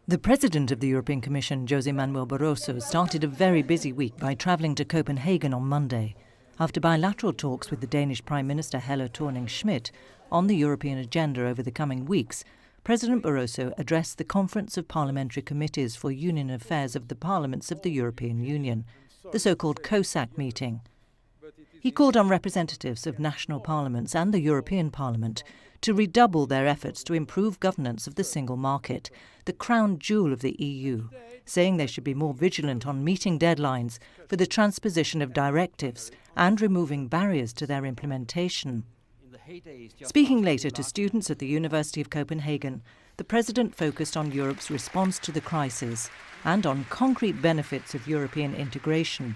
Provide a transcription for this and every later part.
The President of the European Commission, José Manuel Barroso, started a very busy week by travelling to Copenhagen on Monday, after bilateral talks with the Danish Prime Minister Helle Thorning-Schmidt on the European agenda over the coming weeks. President Barroso addressed the Conference of Parliamentary Committees for Union Affairs of the Parliaments of the European Union, the so-called COSAC meeting. He called on representatives of national parliaments and the European Parliament to redouble their efforts to improve governance of the single market, the crown jewel of the EU, saying they should be more vigilant on meeting deadlines for the transposition of directives and removing barriers to their implementation. Speaking later to students at the University of Copenhagen, the President focused on Europe's response to the crisis and on concrete benefits of European integration,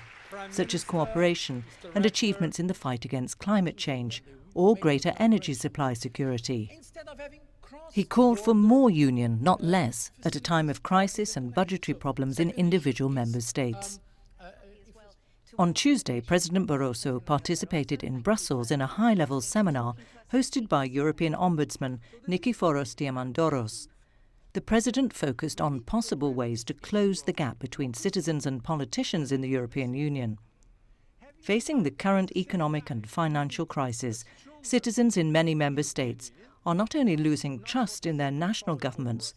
such as cooperation and achievements in the fight against climate change or greater energy supply security. He called for more union, not less, at a time of crisis and budgetary problems in individual member states. On Tuesday, President Barroso participated in Brussels in a high-level seminar hosted by European Ombudsman Nikiforos Diamandouros. The President focused on possible ways to close the gap between citizens and politicians in the European Union. Facing the current economic and financial crisis, citizens in many member states are not only losing trust in their national governments,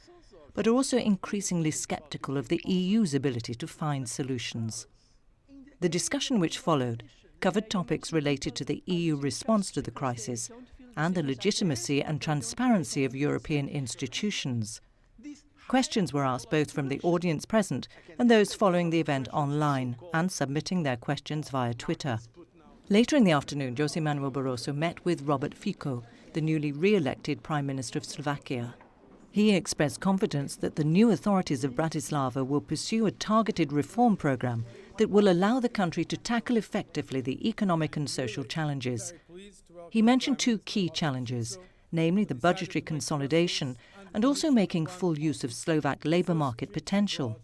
but are also increasingly sceptical of the EU's ability to find solutions. The discussion which followed covered topics related to the EU response to the crisis and the legitimacy and transparency of European institutions. Questions were asked both from the audience present and those following the event online and submitting their questions via Twitter. Later in the afternoon, José Manuel Barroso met with Robert Fico, the newly re-elected Prime Minister of Slovakia. He expressed confidence that the new authorities of Bratislava will pursue a targeted reform programme that will allow the country to tackle effectively the economic and social challenges. He mentioned two key challenges, namely the budgetary consolidation and also making full use of Slovak labour market potential.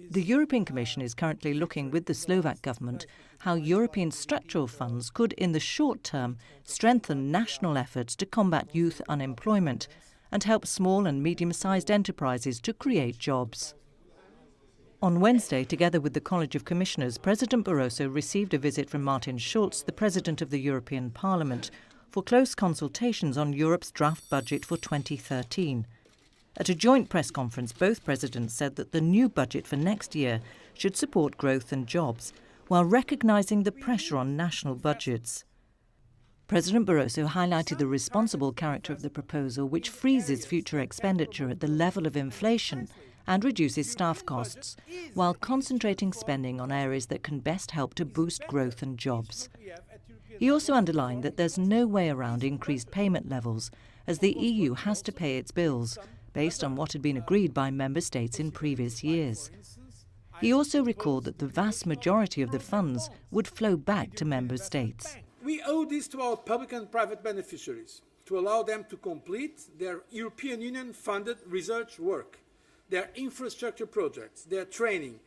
The European Commission is currently looking with the Slovak government how European structural funds could, in the short term, strengthen national efforts to combat youth unemployment and help small and medium-sized enterprises to create jobs. On Wednesday, together with the College of Commissioners, President Barroso received a visit from Martin Schulz, the President of the European Parliament, for close consultations on Europe's draft budget for 2013. At a joint press conference, both presidents said that the new budget for next year should support growth and jobs, while recognising the pressure on national budgets. President Barroso highlighted the responsible character of the proposal, which freezes future expenditure at the level of inflation and reduces staff costs, while concentrating spending on areas that can best help to boost growth and jobs. He also underlined that there's no way around increased payment levels, as the EU has to pay its bills, based on what had been agreed by member states in previous years. He also recalled that the vast majority of the funds would flow back to member states. We owe this to our public and private beneficiaries, to allow them to complete their European Union-funded research work, their infrastructure projects, their training,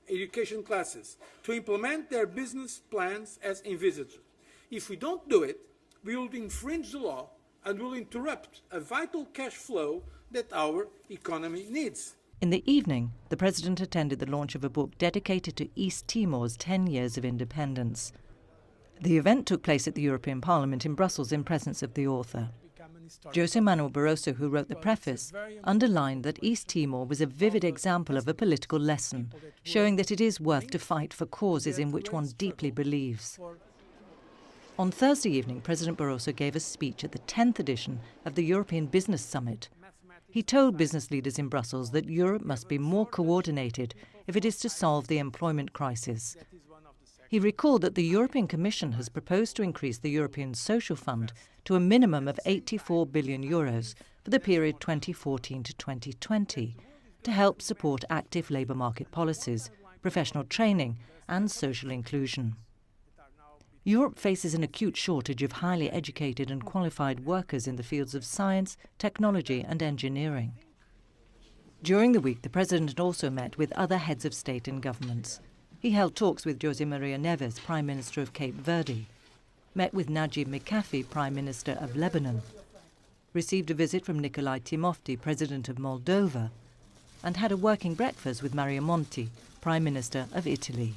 education classes, to implement their business plans as envisaged. If we don't do it, we will infringe the law and will interrupt a vital cash flow that our economy needs. In the evening, the President attended the launch of a book dedicated to East Timor's 10 years of independence. The event took place at the European Parliament in Brussels in presence of the author. José Manuel Barroso, who wrote the preface, underlined that East Timor was a vivid example of a political lesson, showing that it is worth to fight for causes in which one deeply believes. On Thursday evening, President Barroso gave a speech at the 10th edition of the European Business Summit. He told business leaders in Brussels that Europe must be more coordinated if it is to solve the employment crisis. He recalled that the European Commission has proposed to increase the European Social Fund to a minimum of 84 billion euros for the period 2014 to 2020 to help support active labour market policies, professional training and social inclusion. Europe faces an acute shortage of highly educated and qualified workers in the fields of science, technology and engineering. During the week, the President also met with other heads of state and governments. He held talks with José Maria Neves, Prime Minister of Cape Verde, met with Najib Mikhafi, Prime Minister of Lebanon, received a visit from Nicolae Timofti, President of Moldova, and had a working breakfast with Mario Monti, Prime Minister of Italy.